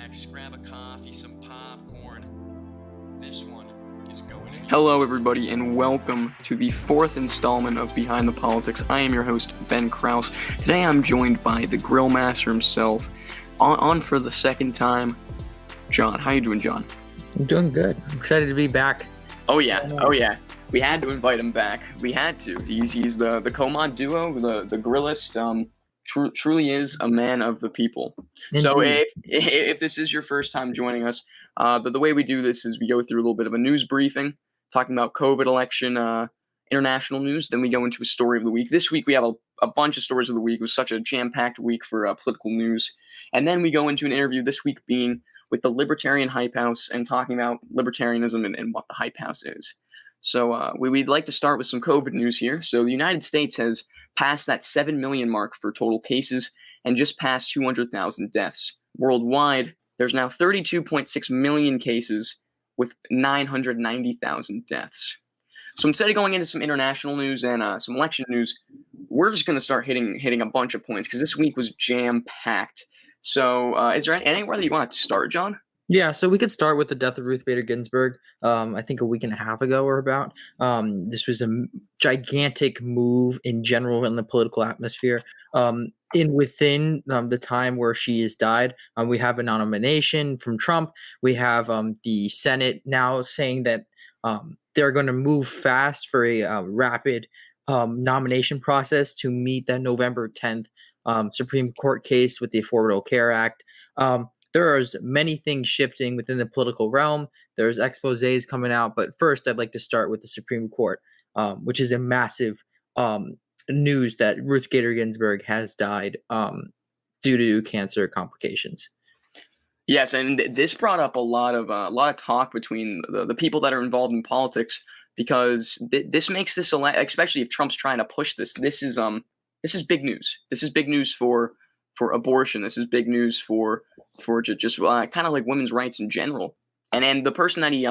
Relax, grab a coffee, some popcorn. This one is going to be Hello everybody and welcome to the fourth installment of Behind the Politics. I am your host, Ben Krause. Today I'm joined by the grill master himself, on for the second time, John. How you doing, John? I'm doing good. I'm excited to be back. Oh yeah. We had to invite him back. We had to. He's the co-mod duo, the grillist. Truly is a man of the people. Indeed. So if this is your first time joining us, the way we do this is we go through a little bit of a news briefing, talking about COVID election, international news. Then we go into a story of the week. This week we have a bunch of stories of the week. It was such a jam-packed week for political news. And then we go into an interview this week being with the Libertarian Hype House and talking about libertarianism and what the Hype House is. So we'd like to start with some COVID news here. So the United States has passed that 7 million mark for total cases and just passed 200,000 deaths. Worldwide, there's now 32.6 million cases with 990,000 deaths. So instead of going into some international news and some election news, we're just going to start hitting a bunch of points because this week was jam-packed. So is there anywhere that you want to start, John? Yeah, so we could start with the death of Ruth Bader Ginsburg, I think a week and a half ago or about. This was a gigantic move in general in the political atmosphere. Within the time where she has died, we have a nomination from Trump. We have the Senate now saying that they're going to move fast for a rapid nomination process to meet that November 10th Supreme Court case with the Affordable Care Act. There's many things shifting within the political realm. There's exposés coming out. But first, I'd like to start with the Supreme Court, which is a massive news that Ruth Bader Ginsburg has died due to cancer complications. Yes, and this brought up a lot of talk between the people that are involved in politics because this makes this, especially if Trump's trying to push this. This is big news. This is big news for abortion. This is big news for just kind of like women's rights in general. And the person that he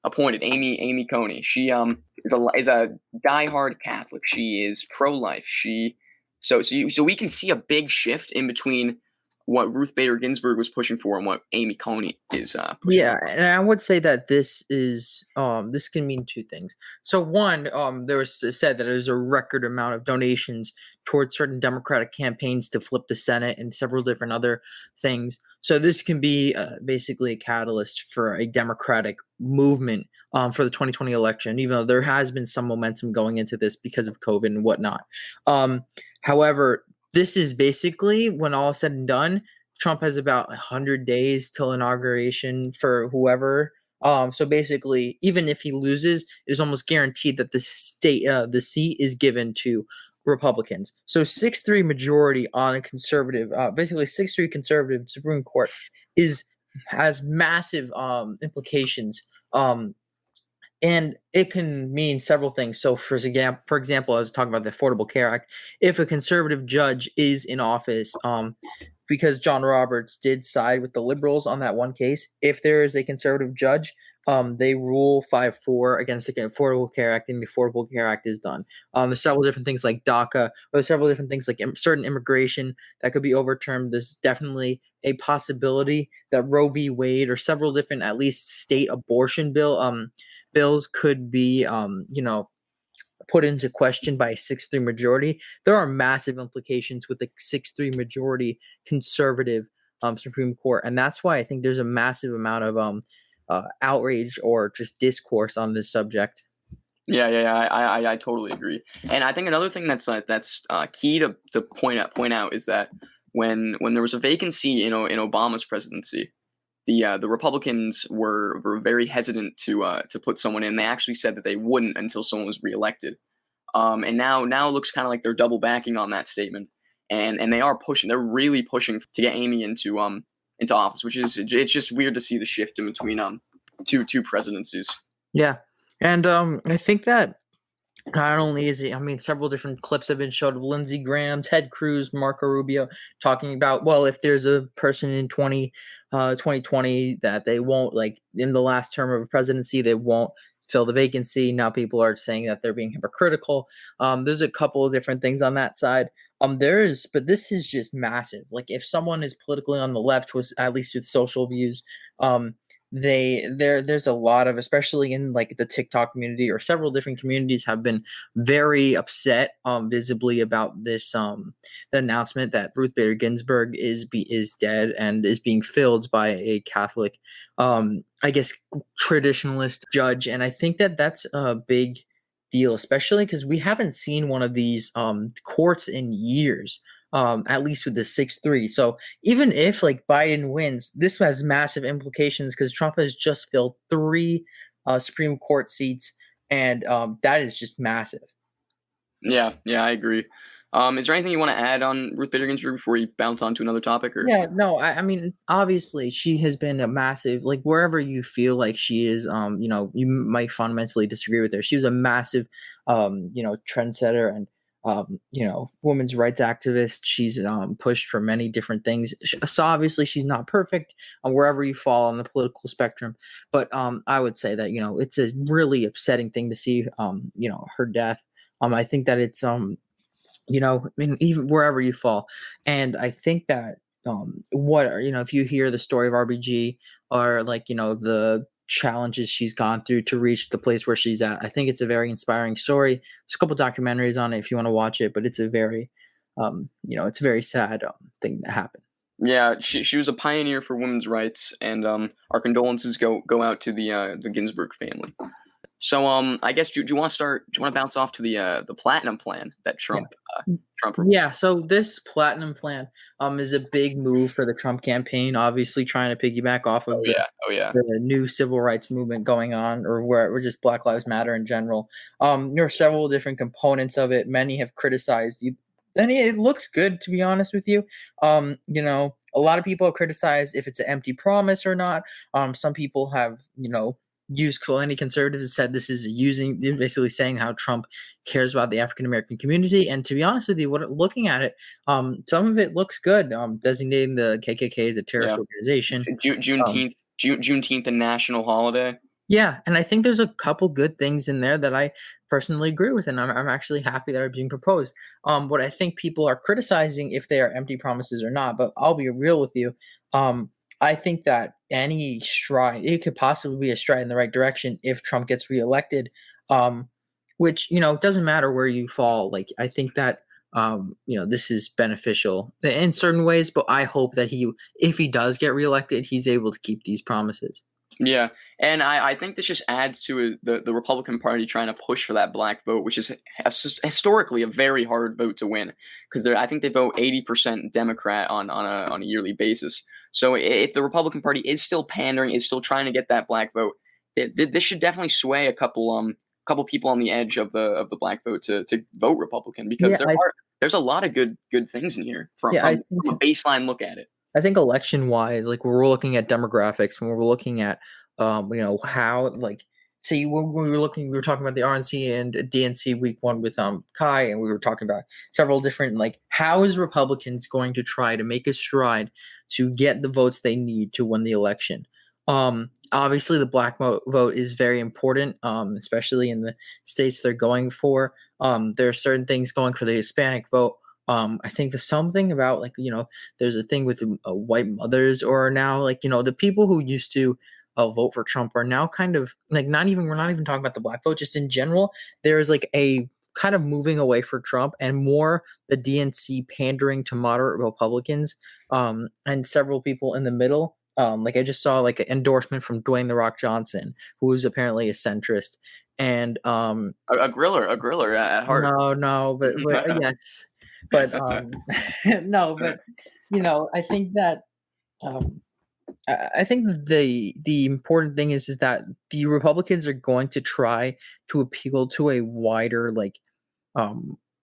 appointed, Amy Coney, she is a diehard Catholic. She is pro-life. So we can see a big shift in between what Ruth Bader Ginsburg was pushing for and what Amy Coney is pushing for. And I would say that this can mean two things. So one, there was said that there's a record amount of donations towards certain Democratic campaigns to flip the Senate and several different other things. So this can be basically a catalyst for a Democratic movement for the 2020 election, even though there has been some momentum going into this because of COVID and whatnot. However, this is basically, when all is said and done, Trump has about 100 days till inauguration for whoever. So basically, even if he loses, it's almost guaranteed that the seat is given to Republicans. So 6-3 majority on a conservative, basically 6-3 conservative Supreme Court has massive implications. And it can mean several things. So, for example, I was talking about the Affordable Care Act. If a conservative judge is in office, because John Roberts did side with the liberals on that one case, if there is a conservative judge, they rule 5-4 against the Affordable Care Act, and the Affordable Care Act is done. There's several different things like DACA, or there's several different things like certain immigration that could be overturned. There's definitely a possibility that Roe v. Wade or several different, at least state abortion bills could be, put into question by a 6-3 majority. There are massive implications with the 6-3 majority conservative Supreme Court, and that's why I think there's a massive amount of outrage or just discourse on this subject. Yeah, I totally agree. And I think another thing that's key to point out is that when there was a vacancy in Obama's presidency, the Republicans were very hesitant to put someone in. They actually said that they wouldn't until someone was reelected. And now it looks kind of like they're double backing on that statement, and they are pushing. They're really pushing to get Amy into office, which is it's just weird to see the shift in between two presidencies. Yeah, and I think that not only is it, several different clips have been showed of Lindsey Graham, Ted Cruz, Marco Rubio talking about, well, if there's a person in 2020 that they won't, like in the last term of a presidency, they won't fill the vacancy. Now people are saying that they're being hypocritical. There's a couple of different things on that side. But this is just massive. Like, if someone is politically on the left, was at least with social views, um, there's a lot of, especially in like the TikTok community or several different communities, have been very upset, visibly about this, the announcement that Ruth Bader Ginsburg is dead and is being filled by a Catholic, I guess, traditionalist judge, and I think that that's a big deal, especially because we haven't seen one of these courts in years, at least with the 6-3. So even if like Biden wins, this has massive implications because Trump has just filled 3 Supreme Court seats, and that is just massive. Yeah, I agree. Is there anything you want to add on Ruth Bader Ginsburg before we bounce on to another topic? Or Yeah, no, I mean, obviously, she has been a massive, like, wherever you feel like she is, you might fundamentally disagree with her. She was a massive, trendsetter and, women's rights activist. She's pushed for many different things. So obviously, she's not perfect wherever you fall on the political spectrum. But I would say that, it's a really upsetting thing to see, her death. I think that it's, I mean, even wherever you fall. And I think that, if you hear the story of RBG, or like, the challenges she's gone through to reach the place where she's at, I think it's a very inspiring story. There's a couple documentaries on it if you want to watch it, but it's a very, it's a very sad thing that happened. yeah, she was a pioneer for women's rights, and our condolences go out to the Ginsburg family. So I guess do you want to start? Do you want to bounce off to the platinum plan that Trump Yeah, so this platinum plan is a big move for the Trump campaign, obviously trying to piggyback off of the new civil rights movement going on, or just Black Lives Matter in general. There are several different components of it. Many have criticized you, and it looks good, to be honest with you. A lot of people have criticized if it's an empty promise or not. Some people have, any conservatives have said this is basically saying how Trump cares about the African American community. And to be honest with you, looking at it, some of it looks good. Designating the KKK as a terrorist organization. Juneteenth, a national holiday. Yeah, and I think there's a couple good things in there that I personally agree with, and I'm actually happy that are being proposed. What I think people are criticizing, if they are empty promises or not, but I'll be real with you. I think that any stride, it could possibly be a stride in the right direction if Trump gets reelected, which, it doesn't matter where you fall. Like, I think that, this is beneficial in certain ways, but I hope that if he does get reelected, he's able to keep these promises. Yeah, and I think this just adds to the Republican Party trying to push for that black vote, which is historically a very hard vote to win, because I think they vote 80% Democrat on a yearly basis. So if the Republican Party is still pandering, is still trying to get that black vote, this should definitely sway a couple people on the edge of the black vote to vote Republican, because there's a lot of good things in here from a baseline look at it. I think election wise, like, we're looking at demographics, when we're looking at, how, like, see, when we were talking about the RNC and DNC week 1 with Kai, and we were talking about several different, like, how is Republicans going to try to make a stride to get the votes they need to win the election? Obviously the black vote is very important, especially in the states they're going for. There are certain things going for the Hispanic vote. I think there's something about, like, there's a thing with white mothers, or now, like, the people who used to vote for Trump are now kind of like, we're not even talking about the black vote, just in general, there's like a kind of moving away for Trump and more the DNC pandering to moderate Republicans, and several people in the middle. Like, I just saw like an endorsement from Dwayne "The Rock" Johnson, who is apparently a centrist, and a griller at heart. No, but yes. But no, but I think that I think the important thing is that the Republicans are going to try to appeal to a wider, like,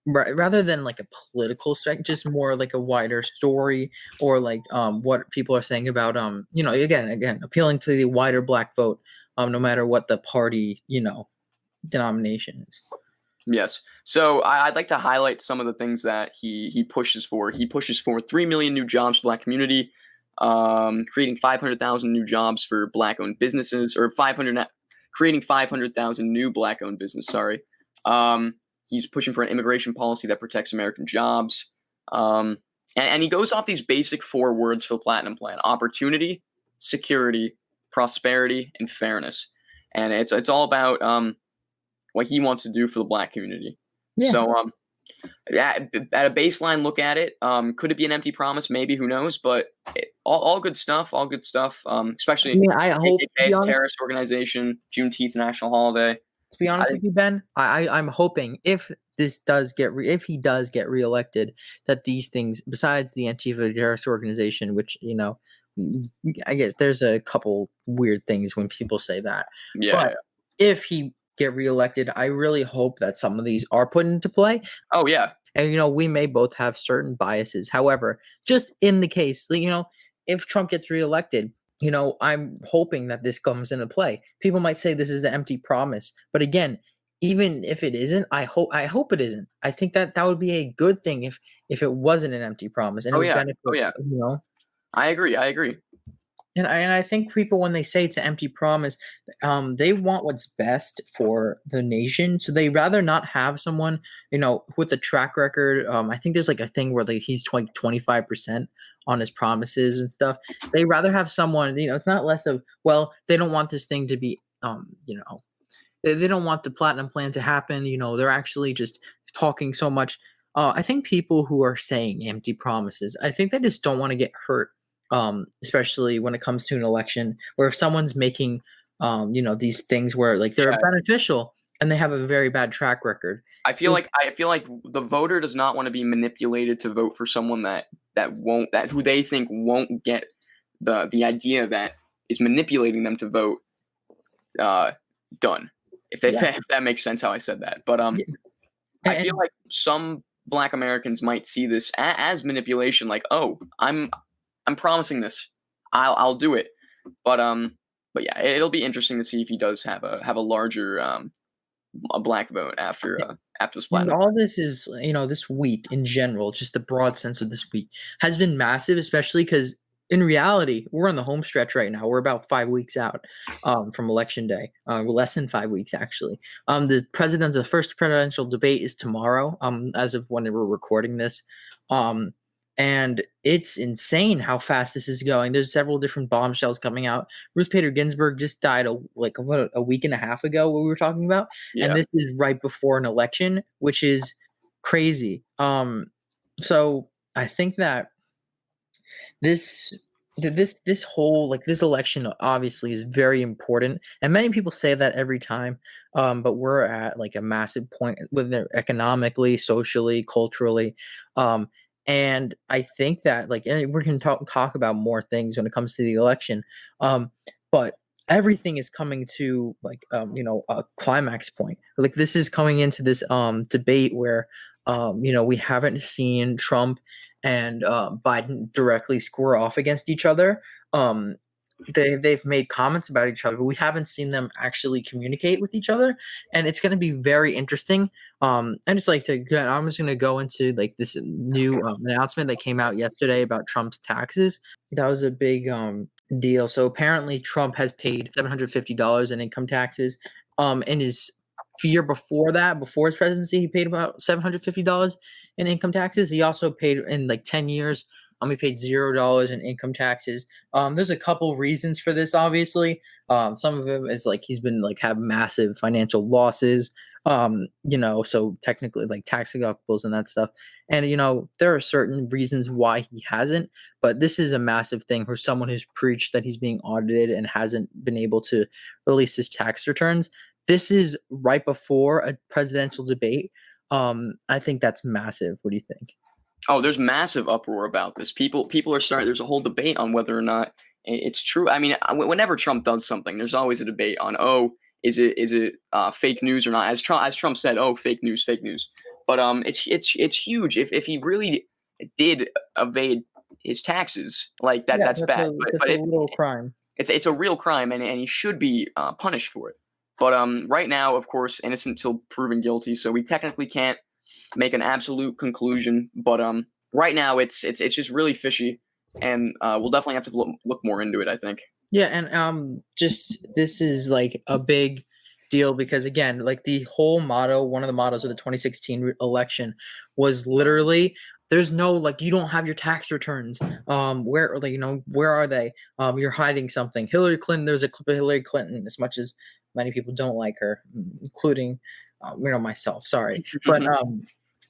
rather than like a political spectrum, just more like a wider story, or like what people are saying about again appealing to the wider black vote, no matter what the party denomination is. Yes. So I'd like to highlight some of the things that he pushes for. He pushes for 3 million new jobs for the black community, creating 500,000 new jobs for black-owned businesses, or creating 500,000 new black-owned business. Sorry. He's pushing for an immigration policy that protects American jobs. And he goes off these basic 4 words for the Platinum Plan: opportunity, security, prosperity, and fairness. And it's all about what he wants to do for the Black community. Yeah. So at a baseline look at it, could it be an empty promise? Maybe, who knows? But all good stuff. All good stuff. Especially, I mean, I hope, KKK is a terrorist organization. Juneteenth national holiday. to be honest with you, Ben, I'm hoping if he does get reelected, that these things, besides the Antifa terrorist organization, which, you know, I guess there's a couple weird things when people say that. Yeah. But if he get reelected, I really hope that some of these are put into play. Oh yeah. And, you know, we may both have certain biases. However, just in the case, you know, if Trump gets reelected, you know, I'm hoping that this comes into play. People might say this is an empty promise, but again, even if it isn't, I hope it isn't. I think that would be a good thing if it wasn't an empty promise, and it would benefit, you know. I agree. And I think people, when they say it's an empty promise, they want what's best for the nation. So they rather not have someone, you know, with a track record. I think there's like a thing where like he's 25% on his promises and stuff. They rather have someone, you know, it's not less of, well, they don't want this thing to be, you know, they don't want the Platinum Plan to happen. You know, they're actually just talking so much. I think people who are saying empty promises, I think they just don't want to get hurt. Especially when it comes to an election, or if someone's making, you know, these things where like they're beneficial and they have a very bad track record. I feel like the voter does not want to be manipulated to vote for someone who they think won't get the idea that is manipulating them to vote done. If that makes sense how I said that, but I feel like some Black Americans might see this as manipulation. Like, oh, I'm promising this, I'll do it, but yeah, it'll be interesting to see if he does have a larger a Black vote after this Platinum. And all this is, you know, this week in general, just the broad sense of this week has been massive, especially because in reality, we're on the home stretch right now. We're about 5 weeks out from Election Day. Less than 5 weeks, actually. The first presidential debate is tomorrow, as of when we're recording this. And it's insane how fast this is going. There's several different bombshells coming out. Ruth Bader Ginsburg just died a week and a half ago, what we were talking about. Yeah. And this is right before an election, which is crazy. So I think that this whole, like, this election obviously is very important. And many people say that every time. But we're at like a massive point, whether economically, socially, culturally. And I think that, like, we're going to talk about more things when it comes to the election. But everything is coming to, like, you know, a climax point. Like, this is coming into this debate where, you know, we haven't seen Trump and Biden directly square off against each other. They've made comments about each other, but we haven't seen them actually communicate with each other, and it's going to be very interesting. I'm just going to go into like this new announcement that came out yesterday about Trump's taxes. That was a big deal. So apparently Trump has paid $750 in income taxes. In his year before that, before his presidency, he paid about $750 in income taxes. He also paid in like 10 years. He paid $0 in income taxes. There's a couple reasons for this, obviously. Some of them is like he's been like have massive financial losses. You know, so technically like tax deductibles and that stuff. And, you know, there are certain reasons why he hasn't, but this is a massive thing for someone who's preached that he's being audited and hasn't been able to release his tax returns. This is right before a presidential debate. I think that's massive. What do you think? Oh, there's massive uproar about this. People are starting. There's a whole debate on whether or not it's true. I mean, whenever Trump does something, there's always a debate on, oh, is it fake news or not? As Trump said, oh, fake news. But it's huge. If he really did evade his taxes, like that, that's bad. But it's a real crime. It's a real crime, and he should be punished for it. But right now, of course, innocent till proven guilty. So we technically can't make an absolute conclusion, but right now it's just really fishy, and we'll definitely have to look more into it, I think. Yeah, and just this is like a big deal because, again, like the whole motto, one of the mottos of the 2016 election was literally there's no like you don't have your tax returns. Where like where are they? You're hiding something. Hillary Clinton. There's a clip of Hillary Clinton. As much as many people don't like her, including myself. Sorry, but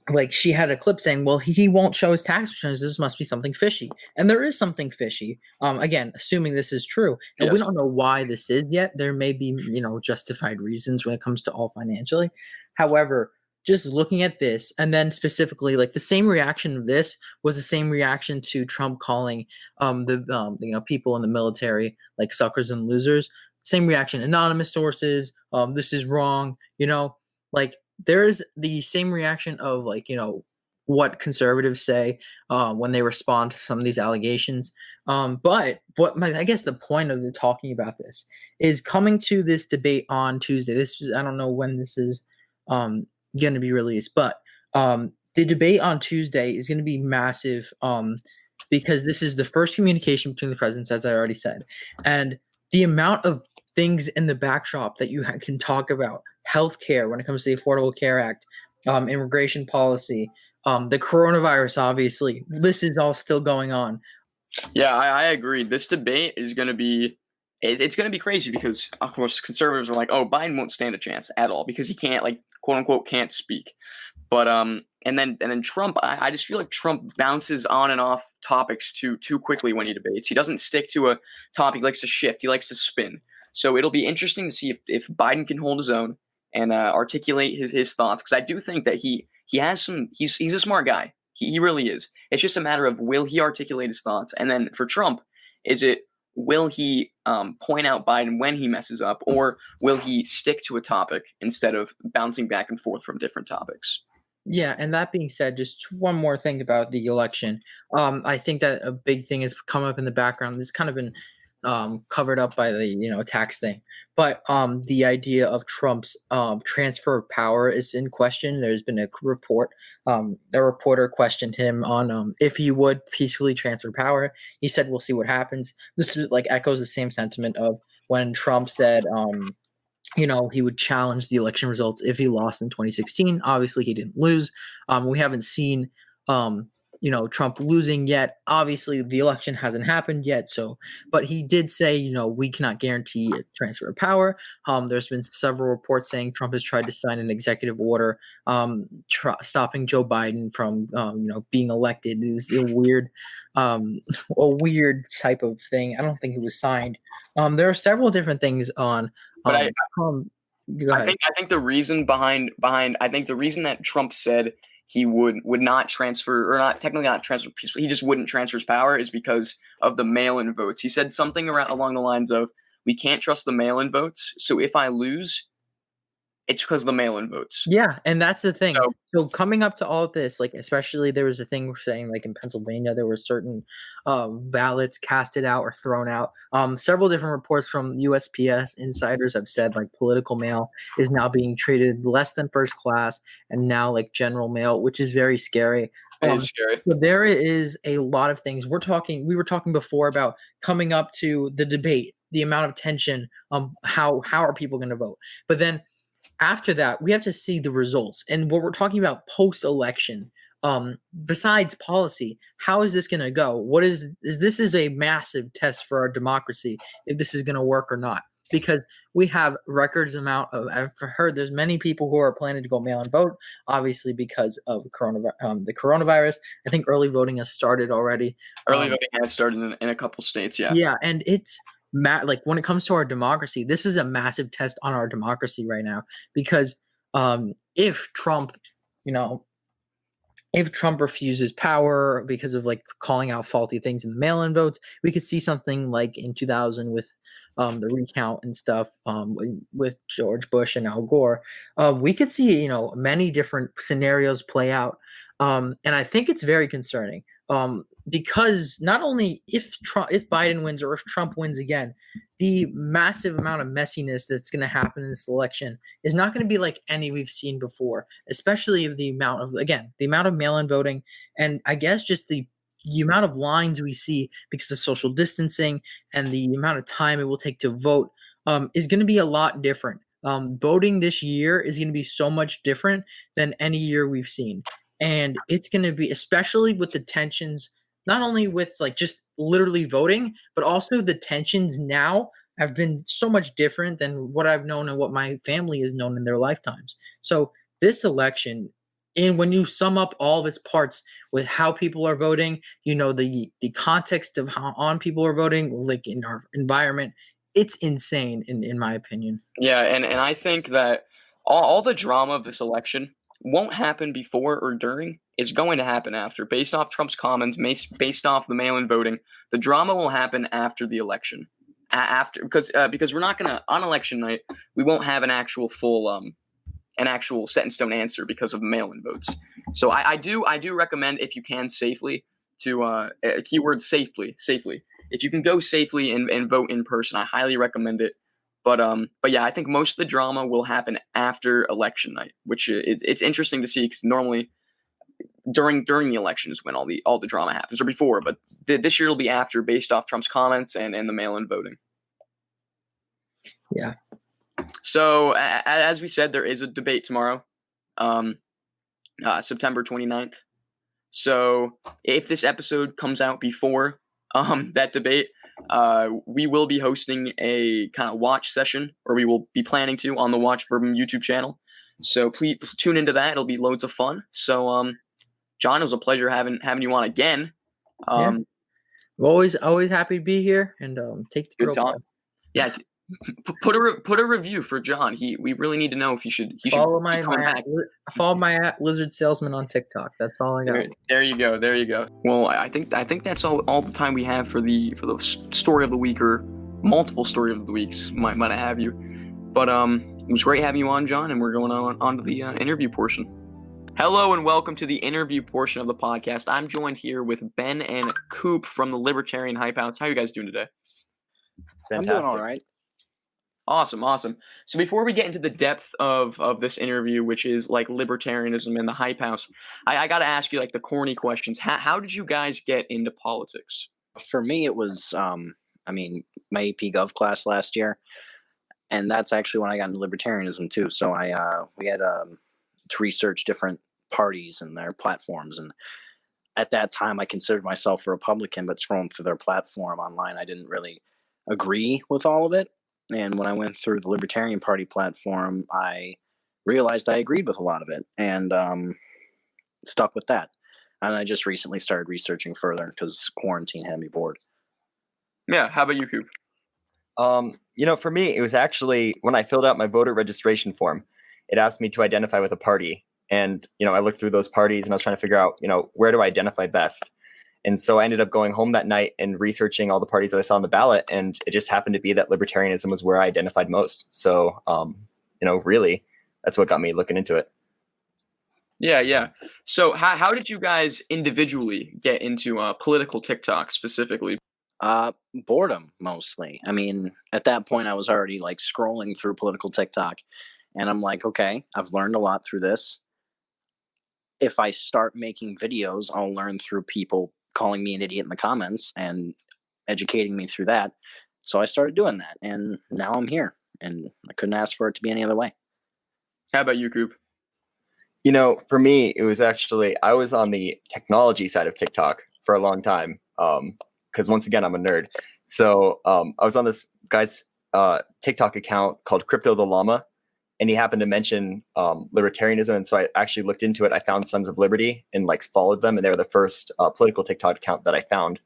like she had a clip saying, well, he won't show his tax returns. This must be something fishy. And there is something fishy. Again, assuming this is true. And Yes. we don't know why this is yet. There may be, justified reasons when it comes to all financially. However, just looking at this, and then specifically, like the same reaction of this was the same reaction to Trump calling the people in the military like suckers and losers. Same reaction, anonymous sources. This is wrong. Like there is the same reaction of like what conservatives say when they respond to some of these allegations. But I guess the point of the talking about this is coming to this debate on Tuesday. I don't know when this is going to be released, but the debate on Tuesday is going to be massive because this is the first communication between the presidents, as I already said, and the amount of things in the backdrop that you can talk about. Healthcare, when it comes to the Affordable Care Act, immigration policy, the coronavirus, obviously, this is all still going on. Yeah, I agree. This debate is going to be, it's going to be crazy because, of course, conservatives are like, oh, Biden won't stand a chance at all because he can't, like, quote unquote, can't speak. But and then Trump, I just feel like Trump bounces on and off topics too quickly when he debates. He doesn't stick to a topic. He likes to shift. He likes to spin. So it'll be interesting to see if Biden can hold his own and articulate his thoughts, because I do think that he has some. He's a smart guy. He really is. It's just a matter of will he articulate his thoughts, and then for Trump, will he point out Biden when he messes up, or will he stick to a topic instead of bouncing back and forth from different topics? Yeah, and that being said, just one more thing about the election. I think that a big thing has come up in the background. This kind of been covered up by the tax thing, but the idea of Trump's transfer of power is in question. There's been a report. A reporter questioned him on if he would peacefully transfer power. He said, "We'll see what happens." This is like echoes the same sentiment of when Trump said he would challenge the election results if he lost in 2016. Obviously, he didn't lose. We haven't seen Trump losing yet. Obviously, the election hasn't happened yet. But he did say, we cannot guarantee a transfer of power. There's been several reports saying Trump has tried to sign an executive order stopping Joe Biden from, being elected. It was a weird type of thing. I don't think it was signed. There are several different things on. But I think the reason behind I think the reason that Trump said he would not transfer, or not technically not transfer, he just wouldn't transfer his power, is because of the mail-in votes. He said something along the lines of, we can't trust the mail-in votes, so if I lose, it's because of the mail-in votes. Yeah, and that's the thing. So coming up to all of this, like especially there was a thing saying like in Pennsylvania there were certain ballots casted out or thrown out. Several different reports from USPS insiders have said like political mail is now being treated less than first class and now like general mail, which is very scary. It is scary. So there is a lot of things. We were talking before about coming up to the debate, the amount of tension, how are people going to vote? But then after that, we have to see the results. And what we're talking about post-election, besides policy, how is this going to go? This is a massive test for our democracy, if this is going to work or not. Because we have records amount of, I've heard there's many people who are planning to go mail and vote, obviously because of the coronavirus. I think early voting has started already. Early voting has started in a couple states, yeah. Yeah, and it's like when it comes to our democracy, this is a massive test on our democracy right now, because if Trump refuses power because of like calling out faulty things in the mail-in votes, we could see something like in 2000 with the recount and stuff with George Bush and Al Gore. We could see many different scenarios play out, and I think it's very concerning. Because not only if Biden wins or if Trump wins again, the massive amount of messiness that's going to happen in this election is not going to be like any we've seen before, especially of the amount of mail-in voting, and I guess just the amount of lines we see because of social distancing and the amount of time it will take to vote is going to be a lot different. Voting this year is going to be so much different than any year we've seen. And it's going to be, especially with the tensions, not only with like just literally voting, but also the tensions now have been so much different than what I've known and what my family has known in their lifetimes. So this election, and when you sum up all of its parts with how people are voting, the context of how on people are voting, like in our environment, it's insane in my opinion. Yeah, and I think that all the drama of this election won't happen before or during. It's going to happen after. Based off Trump's comments, based off the mail-in voting, the drama will happen after the election. After because we're not gonna, on election night, we won't have an actual set in stone answer because of mail-in votes. So I do recommend, if you can safely, to keyword safely. If you can go safely and vote in person, I highly recommend it. But yeah, I think most of the drama will happen after election night, which it's interesting to see, because normally during the election is when all the drama happens, or before. But this year it'll be after, based off Trump's comments and the mail-in voting. Yeah. So as we said, there is a debate tomorrow, September 29th. So if this episode comes out before that debate, we will be hosting a kind of watch session, or we will be planning to, on the Watch Verbum YouTube channel. So please tune into that. It'll be loads of fun. So John, it was a pleasure having you on again. I'm always happy to be here, and take the good time. Yeah. Put a review for John. We really need to know if he should follow my lizard salesman on TikTok. That's all I got. There you go. Well, I think that's all the time we have for the story of the week, or multiple story of the weeks might have you. But it was great having you on, John, and we're going on to the interview portion. Hello and welcome to the interview portion of the podcast. I'm joined here with Ben and Coop from the Libertarian Hype House. How are you guys doing today? Fantastic. I'm doing all right. Awesome. So before we get into the depth of this interview, which is like libertarianism and the Hype House, I got to ask you like the corny questions. How did you guys get into politics? For me, it was, my AP Gov class last year, and that's actually when I got into libertarianism too. So we had to research different parties and their platforms, and at that time, I considered myself a Republican, but scrolling through their platform online, I didn't really agree with all of it. And when I went through the Libertarian Party platform, I realized I agreed with a lot of it, and stuck with that. And I just recently started researching further because quarantine had me bored. Yeah. How about you, Coop? For me, it was actually when I filled out my voter registration form, it asked me to identify with a party. And, I looked through those parties and I was trying to figure out, where do I identify best? And so I ended up going home that night and researching all the parties that I saw on the ballot. And it just happened to be that libertarianism was where I identified most. So, really, that's what got me looking into it. Yeah. So how did you guys individually get into political TikTok specifically? Boredom, mostly. I mean, at that point, I was already like scrolling through political TikTok. And I'm like, okay, I've learned a lot through this. If I start making videos, I'll learn through people calling me an idiot in the comments and educating me through that. So I started doing that, and now I'm here, and I couldn't ask for it to be any other way. How about you, Coop? For me, it was actually, I was on the technology side of TikTok for a long time, because once again, I'm a nerd. So I was on this guy's TikTok account called Crypto the Llama, and he happened to mention libertarianism. And so I actually looked into it. I found Sons of Liberty and followed them. And they were the first political TikTok account that I found.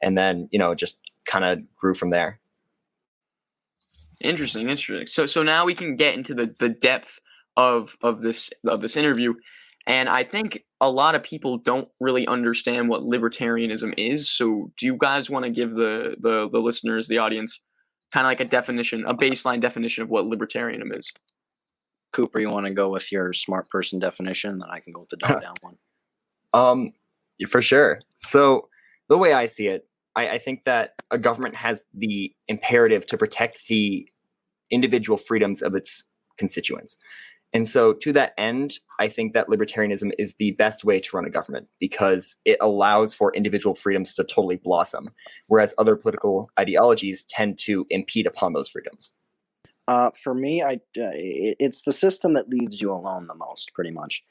And then, just kind of grew from there. Interesting. So now we can get into the depth of this interview. And I think a lot of people don't really understand what libertarianism is. So do you guys want to give the listeners, the audience, kind of like a baseline definition of what libertarianism is? Cooper, you want to go with your smart person definition? Then I can go with the dumb down one. For sure. So the way I see it, I think that a government has the imperative to protect the individual freedoms of its constituents. And so to that end, I think that libertarianism is the best way to run a government because it allows for individual freedoms to totally blossom, whereas other political ideologies tend to impede upon those freedoms. For me, it's the system that leaves you alone the most, pretty much.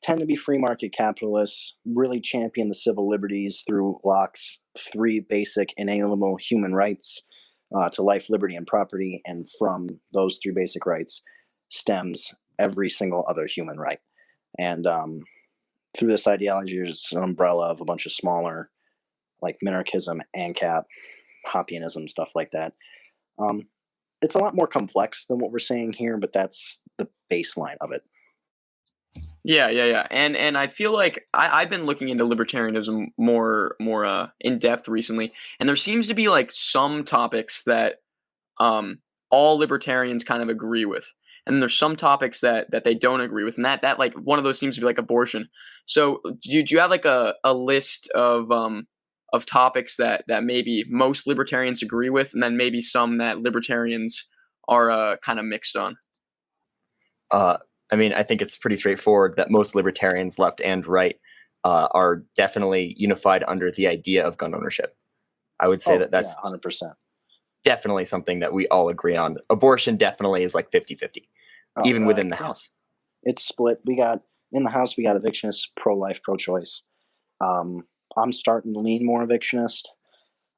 tend to be free market capitalists, really champion the civil liberties through Locke's 3 basic inalienable human rights to life, liberty, and property. And from those 3 basic rights stems every single other human right. And through this ideology, there's an umbrella of a bunch of smaller, like minarchism, ANCAP, Hoppianism, stuff like that. It's a lot more complex than what we're saying here, but that's the baseline of it. Yeah. And I feel like I've been looking into libertarianism more in depth recently, and there seems to be like some topics that all libertarians kind of agree with, and there's some topics that they don't agree with, and that like one of those seems to be like abortion. So do you have like a list of topics that maybe most libertarians agree with, and then maybe some that libertarians are kind of mixed on? I mean, I think it's pretty straightforward that most libertarians, left and right, are definitely unified under the idea of gun ownership. I would say that's 100%. Definitely something that we all agree on. Abortion definitely is like 50-50, even within the House. It's split. In the House, we got evictionists, pro-life, pro-choice. I'm starting to lean more evictionist,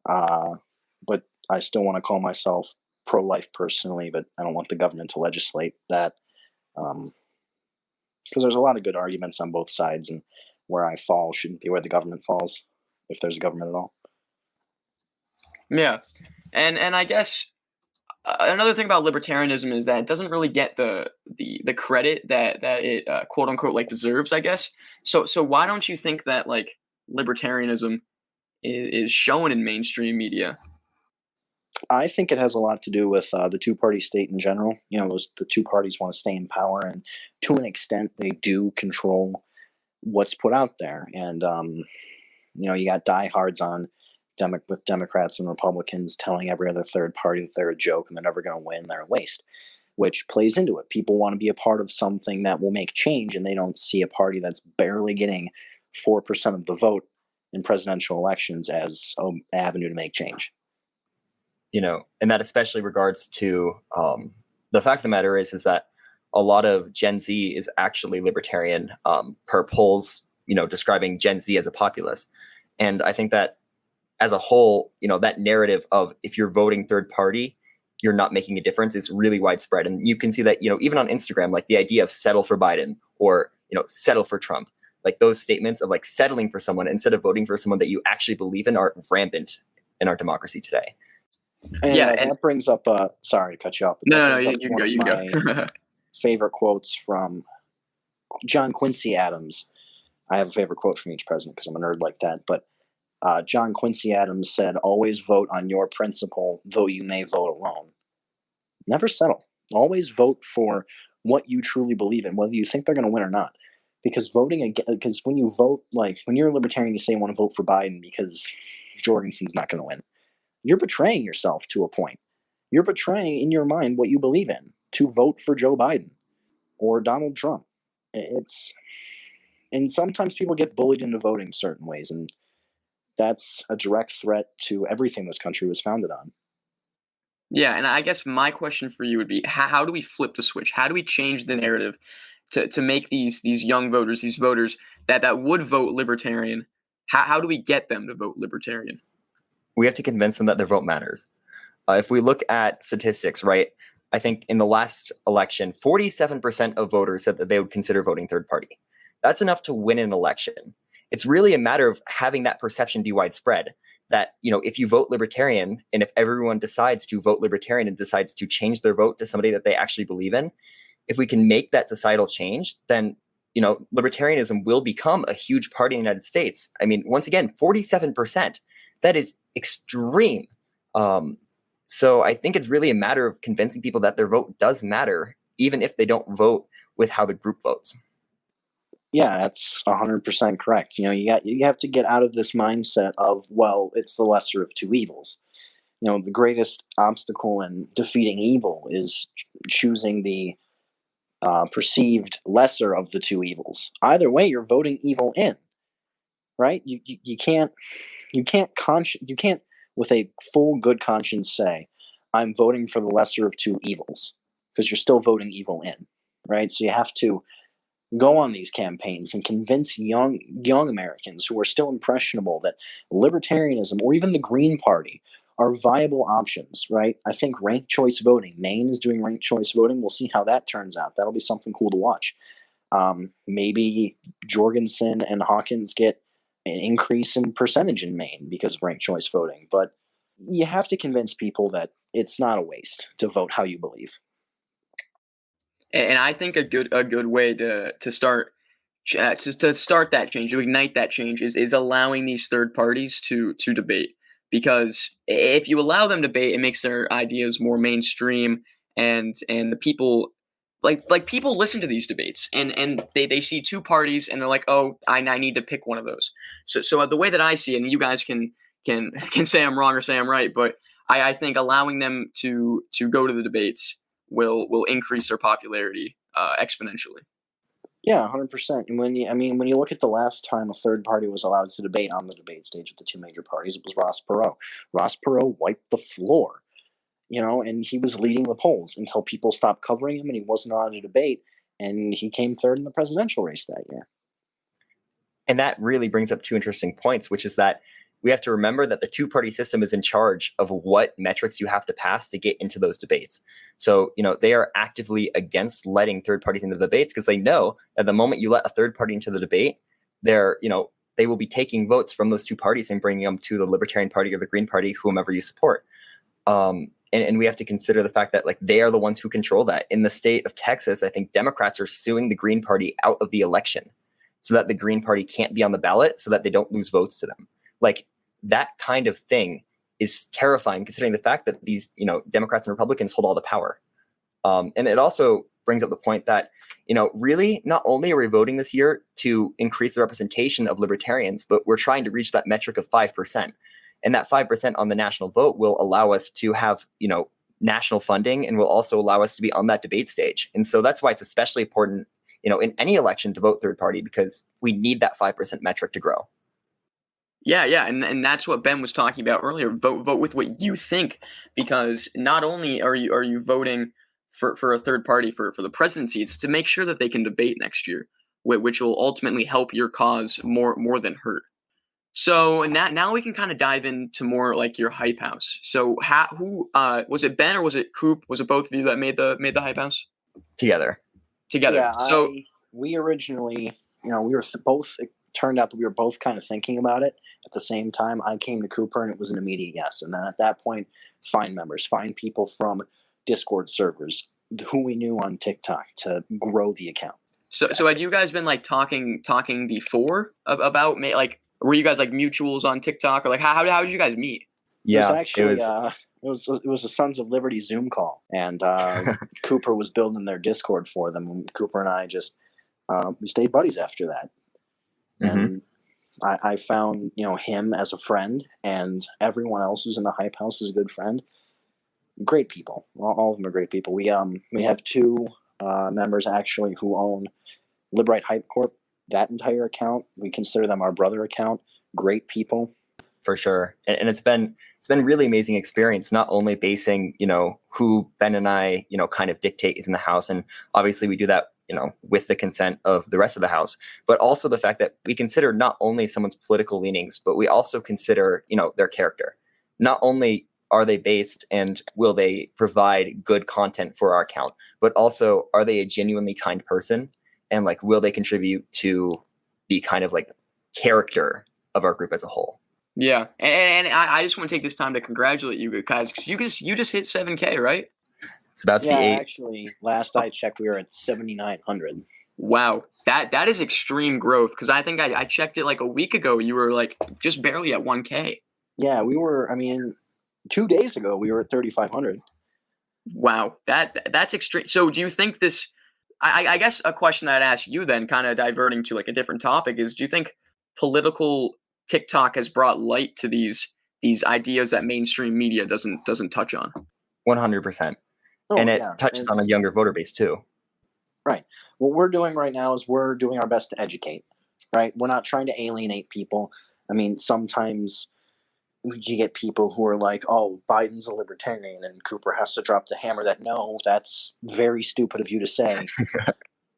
but I still want to call myself pro-life personally, but I don't want the government to legislate that. Because there's a lot of good arguments on both sides, and where I fall shouldn't be where the government falls, if there's a government at all. Yeah, and I guess another thing about libertarianism is that it doesn't really get the credit that it quote unquote like deserves, I guess. So why don't you think that like libertarianism is shown in mainstream media? I think it has a lot to do with the two-party state in general. The 2 parties want to stay in power, and to an extent, they do control what's put out there. And you got diehards with Democrats and Republicans telling every other third party that they're a joke and they're never going to win, they're a waste, which plays into it. People want to be a part of something that will make change, and they don't see a party that's barely getting 4% of the vote in presidential elections as an avenue to make change. And that especially regards to the fact of the matter is that a lot of Gen Z is actually libertarian per polls, describing Gen Z as a populace. And I think that as a whole, that narrative of if you're voting third party, you're not making a difference is really widespread. And you can see that, even on Instagram, like the idea of settle for Biden or, settle for Trump, like those statements of like settling for someone instead of voting for someone that you actually believe in are rampant in our democracy today. And that brings up, sorry to cut you off. No, you can go. Favorite quotes from John Quincy Adams. I have a favorite quote from each president because I'm a nerd like that. But John Quincy Adams said, "Always vote on your principle, though you may vote alone. Never settle. Always vote for what you truly believe in, whether you think they're going to win or not. Because because when you vote, like when you're a libertarian, you say you want to vote for Biden because Jorgensen's not going to win. You're betraying yourself to a point. You're betraying in your mind what you believe in to vote for Joe Biden or Donald Trump. And sometimes people get bullied into voting certain ways, and that's a direct threat to everything this country was founded on. Yeah, and I guess my question for you would be, how do we flip the switch? How do we change the narrative to make these young voters, these voters that would vote libertarian, how do we get them to vote libertarian? We have to convince them that their vote matters. If we look at statistics, right, I think in the last election, 47% of voters said that they would consider voting third party. That's enough to win an election. It's really a matter of having that perception be widespread, that, if you vote libertarian, and if everyone decides to vote libertarian and decides to change their vote to somebody that they actually believe in, if we can make that societal change, then, libertarianism will become a huge party in the United States. I mean, once again, 47%. That is extreme. So I think it's really a matter of convincing people that their vote does matter, even if they don't vote with how the group votes. Yeah, that's 100% correct. You have to get out of this mindset of, well, it's the lesser of 2 evils. The greatest obstacle in defeating evil is choosing the perceived lesser of the 2 evils. Either way, you're voting evil in, right? You can't with a full good conscience say, I'm voting for the lesser of 2 evils, because you're still voting evil in, right? So you have to go on these campaigns and convince young Americans who are still impressionable that libertarianism or even the Green Party are viable options, right? I think ranked choice voting, Maine is doing ranked choice voting. We'll see how that turns out. That'll be something cool to watch. Maybe Jorgensen and Hawkins get an increase in percentage in Maine because of ranked choice voting. But you have to convince people that it's not a waste to vote how you believe. And I think a good way to start that change, to ignite that change, is allowing these third parties to debate. Because if you allow them to debate, it makes their ideas more mainstream, and the people like people listen to these debates, and they see two parties and they're like, oh, I need to pick one of those. So the way that I see it, and you guys can say I'm wrong or say I'm right, but I think allowing them to go to the debates will increase their popularity exponentially. Yeah, 100%. And when you look at the last time a third party was allowed to debate on the debate stage with the two major parties, it was Ross Perot. Ross Perot wiped the floor, and he was leading the polls until people stopped covering him and he wasn't allowed to debate, and he came third in the presidential race that year. And that really brings up two interesting points, which is that we have to remember that the two-party system is in charge of what metrics you have to pass to get into those debates. So, they are actively against letting third parties into the debates because they know that the moment you let a third party into the debate, they will be taking votes from those two parties and bringing them to the Libertarian Party or the Green Party, whomever you support. And we have to consider the fact that they are the ones who control that. In the state of Texas, I think Democrats are suing the Green Party out of the election so that the Green Party can't be on the ballot so that they don't lose votes to them. That kind of thing is terrifying, considering the fact that these, Democrats and Republicans hold all the power. And it also brings up the point that, really, not only are we voting this year to increase the representation of libertarians, but we're trying to reach that metric of 5%. And that 5% on the national vote will allow us to have, national funding, and will also allow us to be on that debate stage. And so that's why it's especially important, in any election to vote third party, because we need that 5% metric to grow. Yeah, and that's what Ben was talking about earlier. Vote with what you think, because not only are you voting for a third party for the presidency, it's to make sure that they can debate next year, which will ultimately help your cause more than hurt. So now we can kind of dive into more like your hype house. So who was it, Ben or was it Coop? Was it both of you that made the hype house together? Yeah, so we originally, we were both. It turned out that we were both kind of thinking about it at the same time. I came to Cooper and it was an immediate yes. And then at that point, find members, find people from Discord servers who we knew on TikTok to grow the account. So had you guys been talking before about were you guys mutuals on TikTok, or how did you guys meet? Yeah, it was a Sons of Liberty Zoom call, and Cooper was building their Discord for them. And Cooper and I just we stayed buddies after that. And I found, him as a friend, and everyone else who's in the Hype House is a good friend. Great people. All of them are great people. We have two members actually who own Libertarian Hype Corp. That entire account, we consider them our brother account. Great people. For sure. And it's been really amazing experience, not only basing, who Ben and I, kind of dictate is in the house. And obviously we do that, with the consent of the rest of the house, but also the fact that we consider not only someone's political leanings, but we also consider, their character. Not only are they based and will they provide good content for our account, but also are they a genuinely kind person? And will they contribute to the kind of character of our group as a whole? Yeah, and I just want to take this time to congratulate you guys, because you just hit 7K, right? It's about to be 8. Actually, last I checked, we were at 7,900. Wow, that is extreme growth. Because I think I checked it a week ago. You were just barely at 1K. Yeah, we were. 2 days ago we were at 3,500. Wow, that's extreme. So do you think this? I guess a question that I'd ask you then, kind of diverting to a different topic, is: do you think political TikTok has brought light to these ideas that mainstream media doesn't touch on? 100%. And it touches on a younger voter base too. Right. What we're doing right now is we're doing our best to educate. Right. We're not trying to alienate people. Sometimes you get people who are like, "Oh, Biden's a libertarian," and Cooper has to drop the hammer that no, that's very stupid of you to say.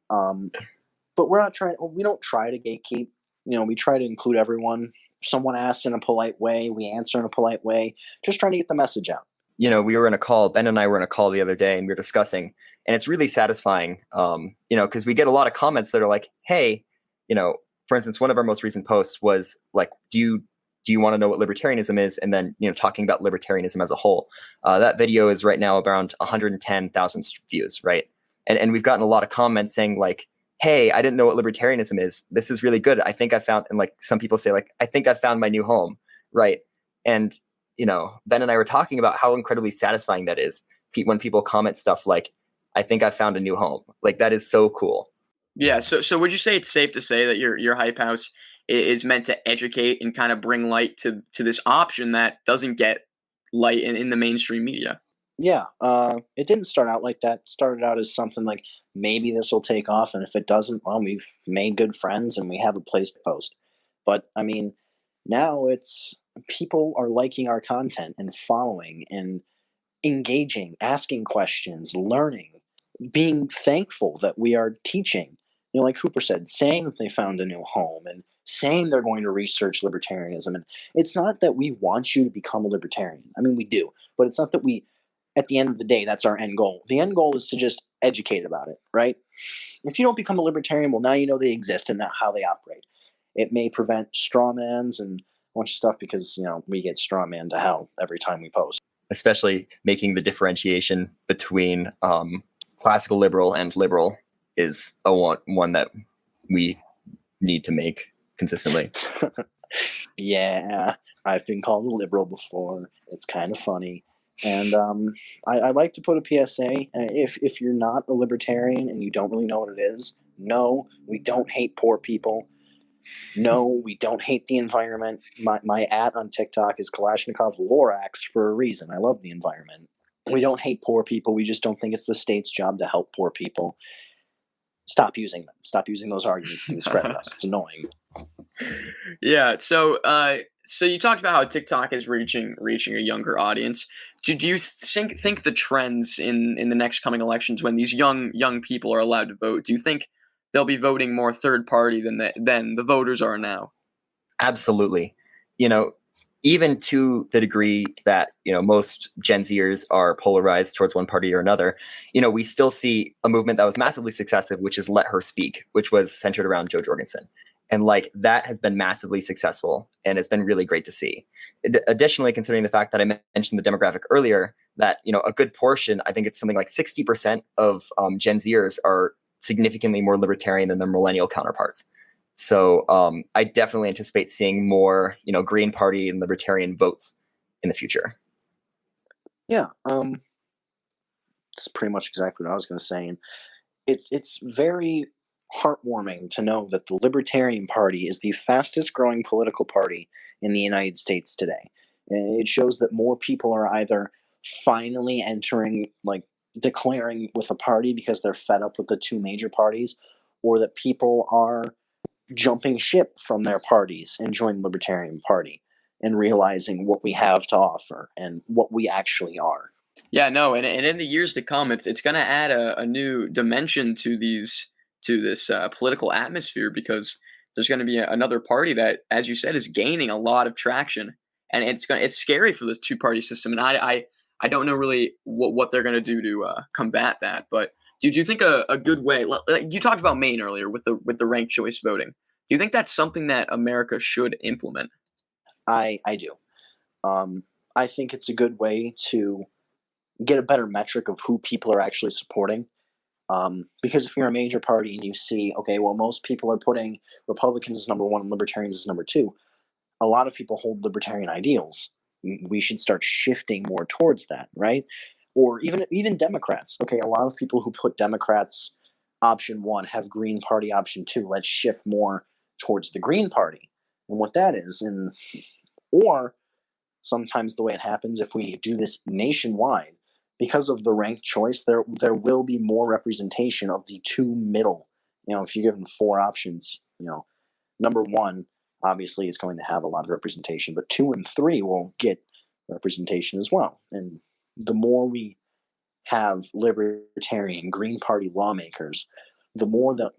But but we don't try to gatekeep. We try to include everyone. Someone asks in a polite way, we answer in a polite way, just trying to get the message out. We were in a call, Ben and I were in a call the other day, and we were discussing, and it's really satisfying, because we get a lot of comments that are like, hey, for instance, one of our most recent posts was like, do you want to know what libertarianism is? And then, talking about libertarianism as a whole. That video is right now around 110,000 views, right? And we've gotten a lot of comments saying like, hey, I didn't know what libertarianism is. This is really good. I think I found, and like some people say like, I think I found my new home, right? And, Ben and I were talking about how incredibly satisfying that is when people comment stuff like, I think I found a new home. Like, that is so cool. Yeah. So would you say it's safe to say that your Hype House is meant to educate and kind of bring light to this option that doesn't get light in the mainstream media? Yeah. It didn't start out like that. It started out as something like, maybe this will take off. And if it doesn't, well, we've made good friends and we have a place to post. But I mean, now it's people are liking our content and following and engaging, asking questions, learning, being thankful that we are teaching. Like Hooper said, saying that they found a new home and saying they're going to research libertarianism. And it's not that we want you to become a libertarian. I mean, we do, but it's not that at the end of the day, that's our end goal. The end goal is to just educate about it, right? If you don't become a libertarian, well, now you know they exist and how they operate. It may prevent straw mans and a bunch of stuff because, we get straw man to hell every time we post. Especially making the differentiation between classical liberal and liberal is one that we need to make consistently. Yeah, I've been called a liberal before. It's kind of funny. And I like to put a PSA. If you're not a libertarian and you don't really know what it is, no, we don't hate poor people. No, we don't hate the environment. My @ on TikTok is Kalashnikov Lorax for a reason. I love the environment. We don't hate poor people. We just don't think it's the state's job to help poor people. Stop using them. Stop using those arguments to discredit us. It's annoying. Yeah. So you talked about how TikTok is reaching a younger audience. Do you think the trends in the next coming elections, when these young people are allowed to vote, do you think they'll be voting more third party than the voters are now? Absolutely. Even to the degree that, most Gen Zers are polarized towards one party or another, we still see a movement that was massively successful, which is Let Her Speak, which was centered around Joe Jorgensen. And like that has been massively successful and it's been really great to see. Additionally, considering the fact that I mentioned the demographic earlier, that, a good portion, I think it's something like 60% of Gen Zers are significantly more libertarian than their millennial counterparts. So I definitely anticipate seeing more, Green Party and libertarian votes in the future. Yeah, it's pretty much exactly what I was going to say. And it's very heartwarming to know that the Libertarian Party is the fastest growing political party in the United States today. And it shows that more people are either finally declaring with a party because they're fed up with the two major parties, or that people are jumping ship from their parties and joining the Libertarian Party and realizing what we have to offer and what we actually are. Yeah, no, and in the years to come, it's going to add a new dimension to this political atmosphere, because there's going to be another party that, as you said, is gaining a lot of traction, and it's scary for this two-party system, and I don't know really what they're going to do to combat that. But do you think a good way? Like you talked about Maine earlier with the ranked choice voting. Do you think that's something that America should implement? I do. I think it's a good way to get a better metric of who people are actually supporting. Because if you're a major party and you see, okay, well, most people are putting Republicans as number one and Libertarians as number two, a lot of people hold Libertarian ideals. We should start shifting more towards that, right? Or even Democrats. Okay, a lot of people who put Democrats option one have Green Party option two. Let's shift more towards the Green Party and what that is. Or sometimes the way it happens, if we do this nationwide, because of the ranked choice, there will be more representation of the two middle. If you give them four options, number one obviously is going to have a lot of representation, but 2 and 3 will get representation as well. And the more we have Libertarian Green Party lawmakers, the more that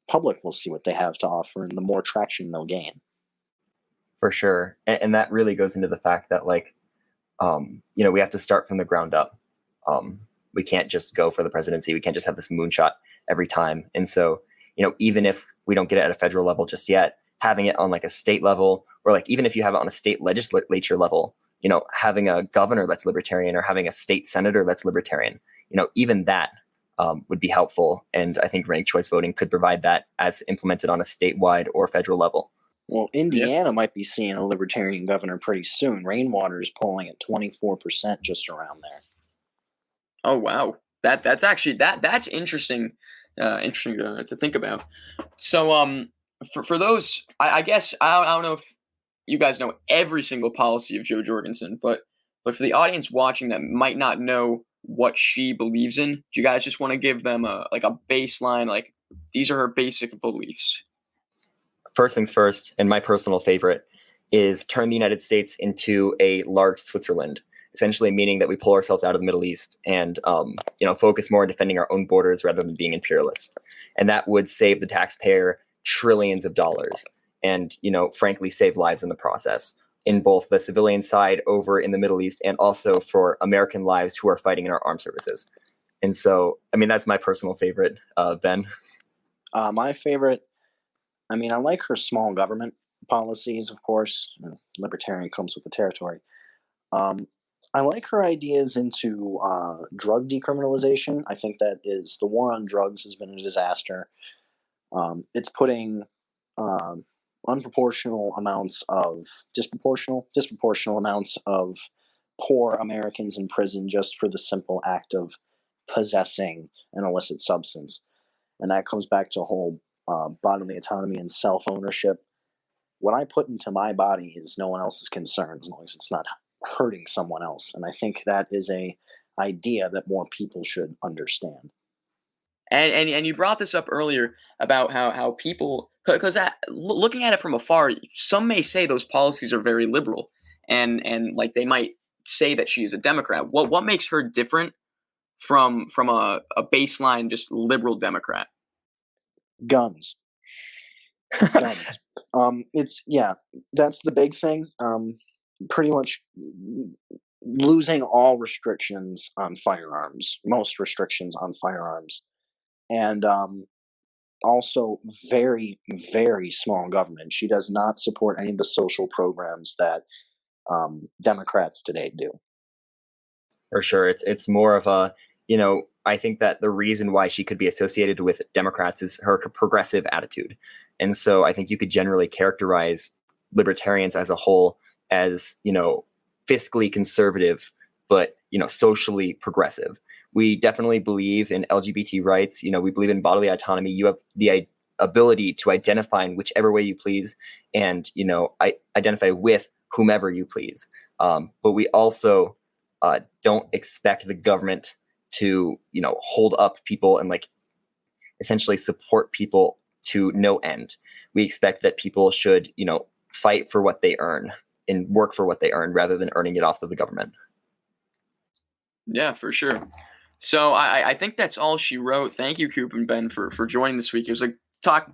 public will see what they have to offer, and the more traction they'll gain. For sure. And that really goes into the fact that, like, we have to start from the ground up. We can't just go for the presidency. We can't just have this moonshot every time. And so, even if we don't get it at a federal level just yet, having it on like a state level, or like even if you have it on a state legislature level, having a governor that's libertarian or having a state senator that's libertarian, even that would be helpful. And I think ranked choice voting could provide that as implemented on a statewide or federal level. Well, Indiana might be seeing a libertarian governor pretty soon. Rainwater is polling at 24%, just around there. Oh wow, that's actually that's interesting. Interesting to think about. So for those, I guess I don't know if you guys know every single policy of Jo Jorgensen, but for the audience watching that might not know what she believes in, do you guys just want to give them a baseline, like these are her basic beliefs? First things first, and my personal favorite, is turn the United States into a large Switzerland, essentially meaning that we pull ourselves out of the Middle East and focus more on defending our own borders rather than being imperialist. And that would save the taxpayer trillions of dollars and, frankly, save lives in the process, in both the civilian side over in the Middle East and also for American lives who are fighting in our armed services. And so, that's my personal favorite. Ben? My favorite, I like her small government policies, of course. Libertarian comes with the territory. I like her ideas into drug decriminalization. I think that the war on drugs has been a disaster. It's putting disproportional amounts of poor Americans in prison just for the simple act of possessing an illicit substance. And that comes back to whole bodily autonomy and self-ownership. What I put into my body is no one else's concern, as long as it's not hurting someone else. And I think that is a idea that more people should understand. And you brought this up earlier about how people, because looking at it from afar, some may say those policies are very liberal, and like they might say that she is a Democrat. What makes her different from a baseline just liberal Democrat? Guns. Guns. That's the big thing. Pretty much losing all restrictions on firearms, most restrictions on firearms, and also very, very small government. She does not support any of the social programs that Democrats today do. For sure. It's more of a, I think that the reason why she could be associated with Democrats is her progressive attitude. And so I think you could generally characterize libertarians as a whole as, fiscally conservative, but, socially progressive. We definitely believe in LGBT rights. We believe in bodily autonomy. You have the ability to identify in whichever way you please and, identify with whomever you please. But we also don't expect the government to, hold up people and essentially support people to no end. We expect that people should, fight for what they earn and work for what they earn rather than earning it off of the government. Yeah, for sure. So I think that's all she wrote. Thank you, Coop and Ben, for joining this week. It was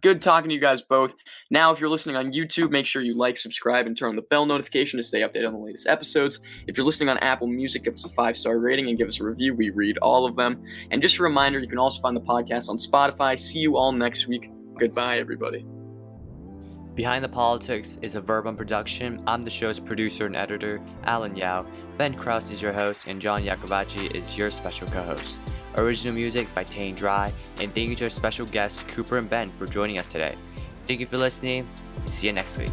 good talking to you guys both. Now, if you're listening on YouTube, make sure you like, subscribe, and turn on the bell notification to stay updated on the latest episodes. If you're listening on Apple Music, give us a 5-star rating and give us a review. We read all of them. And just a reminder, you can also find the podcast on Spotify. See you all next week. Goodbye, everybody. Behind the Politics is a Verbum production. I'm the show's producer and editor, Alan Yao. Ben Krause is your host, and John Iacobacci is your special co-host. Original music by Tane Dry, and thank you to our special guests, Cooper and Ben, for joining us today. Thank you for listening. See you next week.